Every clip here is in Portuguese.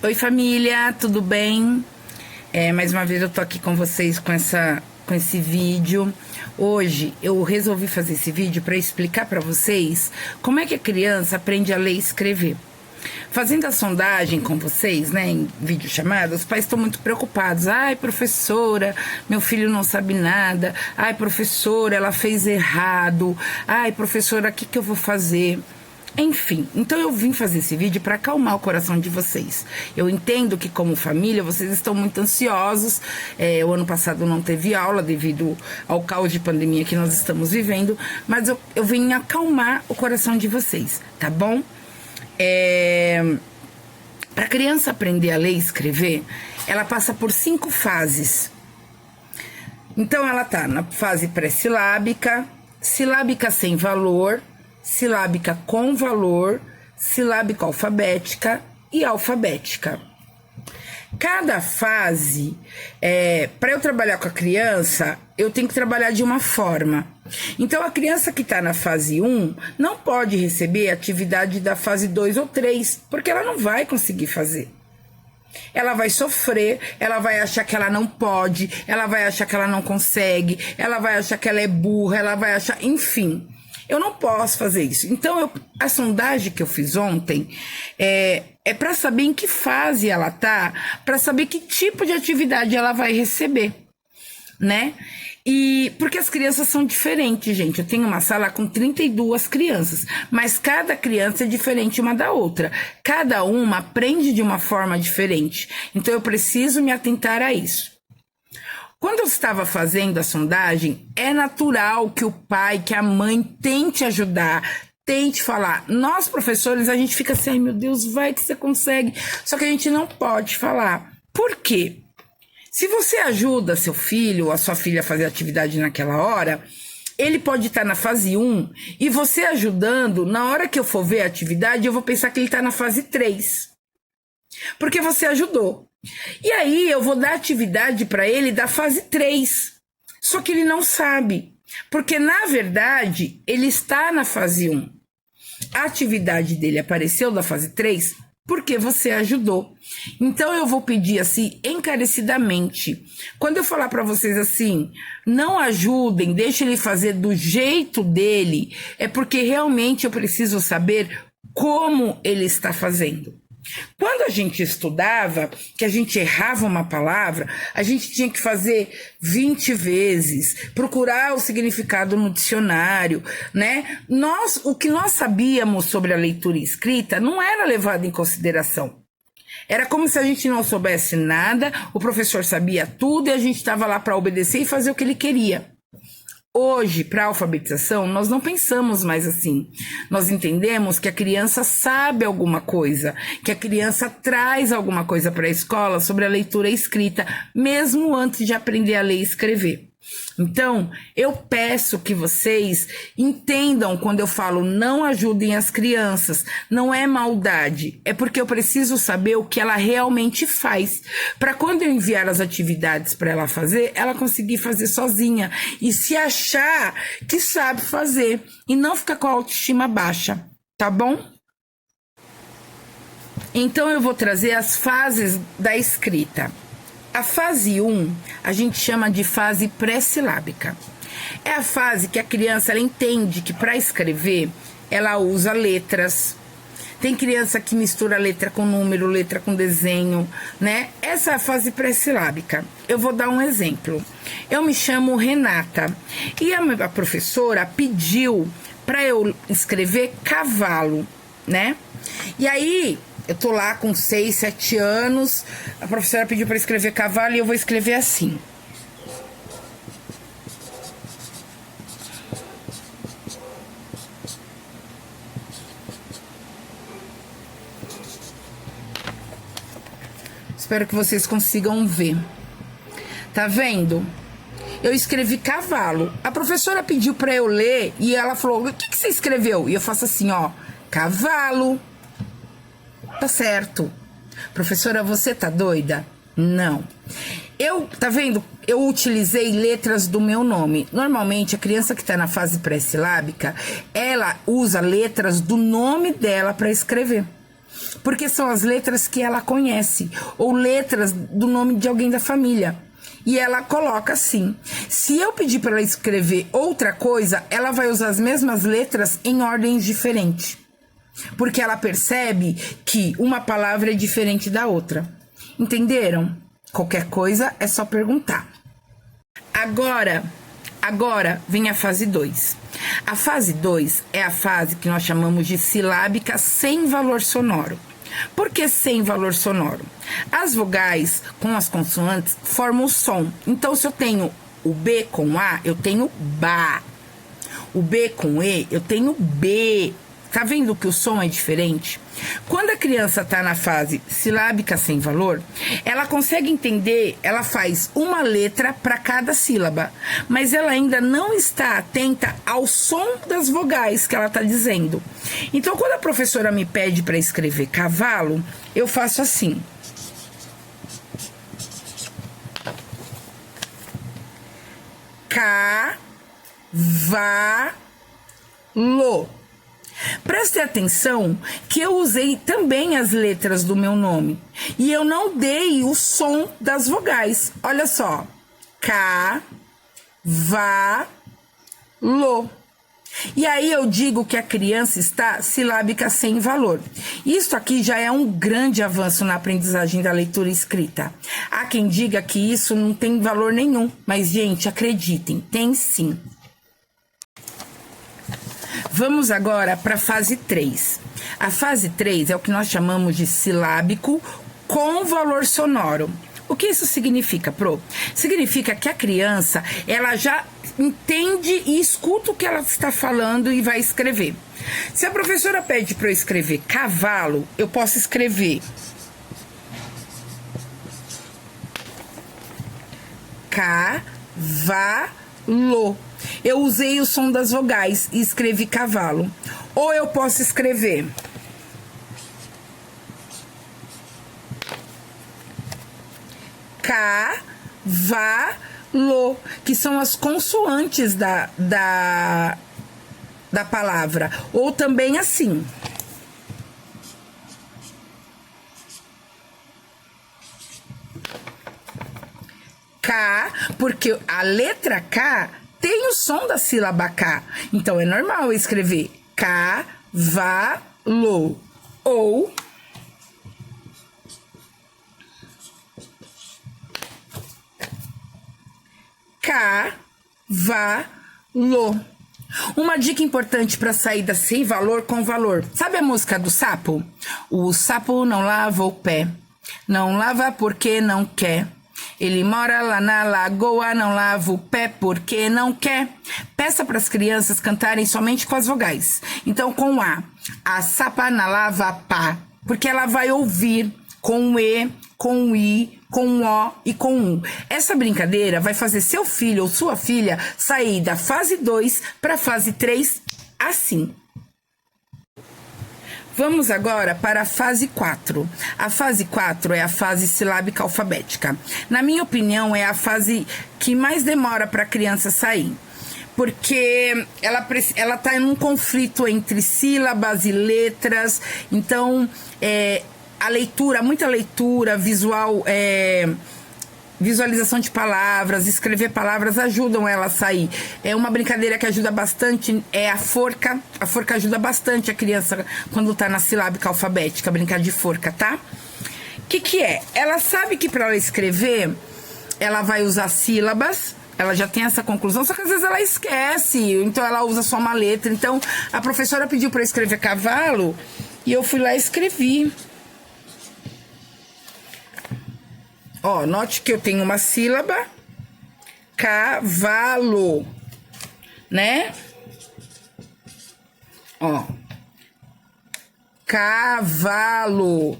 Oi família, tudo bem? Mais uma vez eu tô aqui com vocês com esse vídeo. Hoje eu resolvi fazer esse vídeo para explicar para vocês como é que a criança aprende a ler e escrever. Fazendo a sondagem com vocês, né, em videochamada, os pais estão muito preocupados. Ai, professora, meu filho não sabe nada. Ai, professora, ela fez errado. Ai, professora, o que eu vou fazer? Enfim, então eu vim fazer esse vídeo para acalmar o coração de vocês. Eu entendo que como família vocês estão muito ansiosos. O ano passado não teve aula devido ao caos de pandemia que nós estamos vivendo, mas eu vim acalmar o coração de vocês, tá bom? Para a criança aprender a ler e escrever, ela passa por 5 fases. Então ela tá na fase pré-silábica, silábica sem valor, silábica com valor, silábica alfabética e alfabética. Cada fase, para eu trabalhar com a criança, eu tenho que trabalhar de uma forma. Então, a criança que está na fase 1 não pode receber atividade da fase 2 ou 3, porque ela não vai conseguir fazer. Ela vai sofrer, ela vai achar que ela não pode, ela vai achar que ela não consegue, ela vai achar que ela é burra, ela vai achar... Enfim, eu não posso fazer isso. Então, a sondagem que eu fiz ontem é para saber em que fase ela tá, para saber que tipo de atividade ela vai receber, né? E porque as crianças são diferentes, gente. Eu tenho uma sala com 32 crianças, mas cada criança é diferente uma da outra. Cada uma aprende de uma forma diferente. Então, eu preciso me atentar a isso. Quando eu estava fazendo a sondagem, é natural que o pai, que a mãe tente ajudar, tente falar. Nós, professores, a gente fica assim, ai meu Deus, vai que você consegue. Só que a gente não pode falar. Por quê? Se você ajuda seu filho ou a sua filha a fazer atividade naquela hora, ele pode estar na fase 1 e você ajudando, na hora que eu for ver a atividade, eu vou pensar que ele está na fase 3. Porque você ajudou. E aí eu vou dar atividade para ele da fase 3. Só que ele não sabe. Porque, na verdade, ele está na fase 1. A atividade dele apareceu da fase 3 porque você ajudou. Então, eu vou pedir assim, encarecidamente. Quando eu falar para vocês assim, não ajudem, deixe ele fazer do jeito dele, é porque realmente eu preciso saber como ele está fazendo. Quando a gente estudava, que a gente errava uma palavra, a gente tinha que fazer 20 vezes, procurar o significado no dicionário, né? O que nós sabíamos sobre a leitura e escrita não era levado em consideração. Era como se a gente não soubesse nada, o professor sabia tudo e a gente estava lá para obedecer e fazer o que ele queria. Hoje, para a alfabetização, nós não pensamos mais assim. Nós entendemos que a criança sabe alguma coisa, que a criança traz alguma coisa para a escola sobre a leitura e escrita, mesmo antes de aprender a ler e escrever. Então, eu peço que vocês entendam quando eu falo não ajudem as crianças. Não é maldade, é porque eu preciso saber o que ela realmente faz. Para quando eu enviar as atividades para ela fazer, ela conseguir fazer sozinha e se achar que sabe fazer e não ficar com a autoestima baixa, tá bom? Então, eu vou trazer as fases da escrita. A fase 1, a gente chama de fase pré-silábica. É a fase que a criança ela entende que para escrever, ela usa letras. Tem criança que mistura letra com número, letra com desenho, né? Essa é a fase pré-silábica. Eu vou dar um exemplo. Eu me chamo Renata e a professora pediu para eu escrever cavalo, né? E aí... eu tô lá com 6, 7 anos, a professora pediu para escrever cavalo e eu vou escrever assim. Espero que vocês consigam ver. Tá vendo? Eu escrevi cavalo. A professora pediu para eu ler e ela falou, o que você escreveu? E eu faço assim, ó, cavalo. Tá certo. Professora, você tá doida? Não. Tá vendo? Eu utilizei letras do meu nome. Normalmente, a criança que tá na fase pré-silábica, ela usa letras do nome dela para escrever. porque são as letras que ela conhece, ou letras do nome de alguém da família. E ela coloca assim. Se eu pedir para ela escrever outra coisa, ela vai usar as mesmas letras em ordens diferentes. Porque ela percebe que uma palavra é diferente da outra. Entenderam? Qualquer coisa é só perguntar. Agora vem a fase 2. A fase 2 é a fase que nós chamamos de silábica sem valor sonoro. Por que sem valor sonoro? As vogais com as consoantes formam o som. Então, se eu tenho o B com A, eu tenho BA. O B com E, eu tenho B. Tá vendo que o som é diferente? Quando a criança tá na fase silábica sem valor, ela consegue entender, ela faz uma letra para cada sílaba, mas ela ainda não está atenta ao som das vogais que ela tá dizendo. Então, quando a professora me pede para escrever cavalo, eu faço assim. Cavalo. Preste atenção que eu usei também as letras do meu nome. E eu não dei o som das vogais. Olha só. Cavalo. E aí eu digo que a criança está silábica sem valor. Isso aqui já é um grande avanço na aprendizagem da leitura escrita. Há quem diga que isso não tem valor nenhum. Mas, gente, acreditem, tem sim. Vamos agora para a fase 3. A fase 3 é o que nós chamamos de silábico com valor sonoro. O que isso significa, Pro? Significa que a criança, ela já entende e escuta o que ela está falando e vai escrever. Se a professora pede para eu escrever cavalo, eu posso escrever cavalo. Eu usei o som das vogais e escrevi cavalo. Ou eu posso escrever cavalo, que são as consoantes da palavra. Ou também assim. K, porque a letra K tem o som da sílaba K. Então, é normal eu escrever cavalo. Ou cavalo. Uma dica importante para saída sem valor com valor. Sabe a música do sapo? O sapo não lava o pé. Não lava porque não quer. Ele mora lá na lagoa, não lava o pé porque não quer. Peça para as crianças cantarem somente com as vogais. Então, com a sapa na lava pá, porque ela vai ouvir com o E, com o I, com o O e com o U. Essa brincadeira vai fazer seu filho ou sua filha sair da fase 2 para a fase 3 assim. Vamos agora para a fase 4. A fase 4 é a fase silábica alfabética. Na minha opinião, é a fase que mais demora para a criança sair. Porque ela está em um conflito entre sílabas e letras. Então, a leitura, muita leitura, visualização de palavras, escrever palavras ajudam ela a sair. É uma brincadeira que ajuda bastante, é a forca. A forca ajuda bastante a criança quando tá na silábica alfabética, brincar de forca, tá? O que é? Ela sabe que para ela escrever, ela vai usar sílabas, ela já tem essa conclusão, só que às vezes ela esquece, então ela usa só uma letra. Então, a professora pediu para eu escrever cavalo e eu fui lá e escrevi. Ó, note que eu tenho uma sílaba, cavalo, né? Ó, cavalo,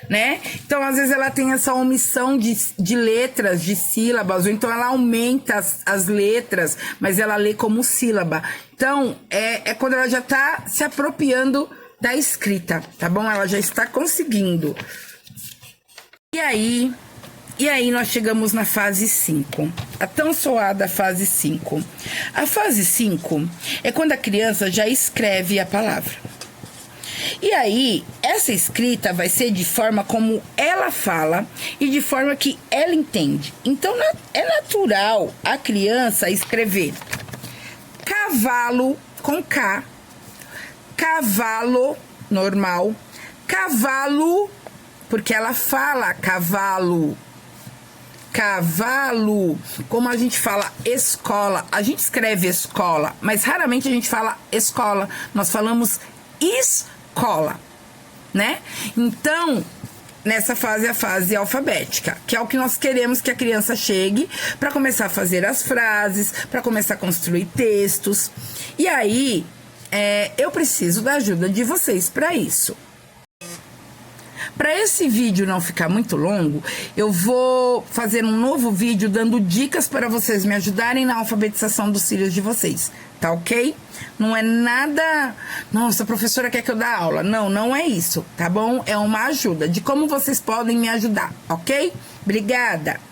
né? Então, às vezes ela tem essa omissão de letras, de sílabas, ou então ela aumenta as letras, mas ela lê como sílaba. Então, é quando ela já tá se apropriando da escrita, tá bom? Ela já está conseguindo. E aí nós chegamos na fase 5, a tão soada fase 5. A fase 5 é quando a criança já escreve a palavra. E aí, essa escrita vai ser de forma como ela fala e de forma que ela entende. Então, é natural a criança escrever cavalo com K, cavalo normal, cavalo, porque ela fala cavalo. Cavalo, como a gente fala escola, a gente escreve escola, mas raramente a gente fala escola, nós falamos escola, né? Então, nessa fase é a fase alfabética, que é o que nós queremos que a criança chegue para começar a fazer as frases, para começar a construir textos. E aí, eu preciso da ajuda de vocês para isso. Para esse vídeo não ficar muito longo, eu vou fazer um novo vídeo dando dicas para vocês me ajudarem na alfabetização dos filhos de vocês, tá ok? Não é nada, nossa, a professora quer que eu dê aula. Não, não é isso, tá bom? É uma ajuda de como vocês podem me ajudar, ok? Obrigada!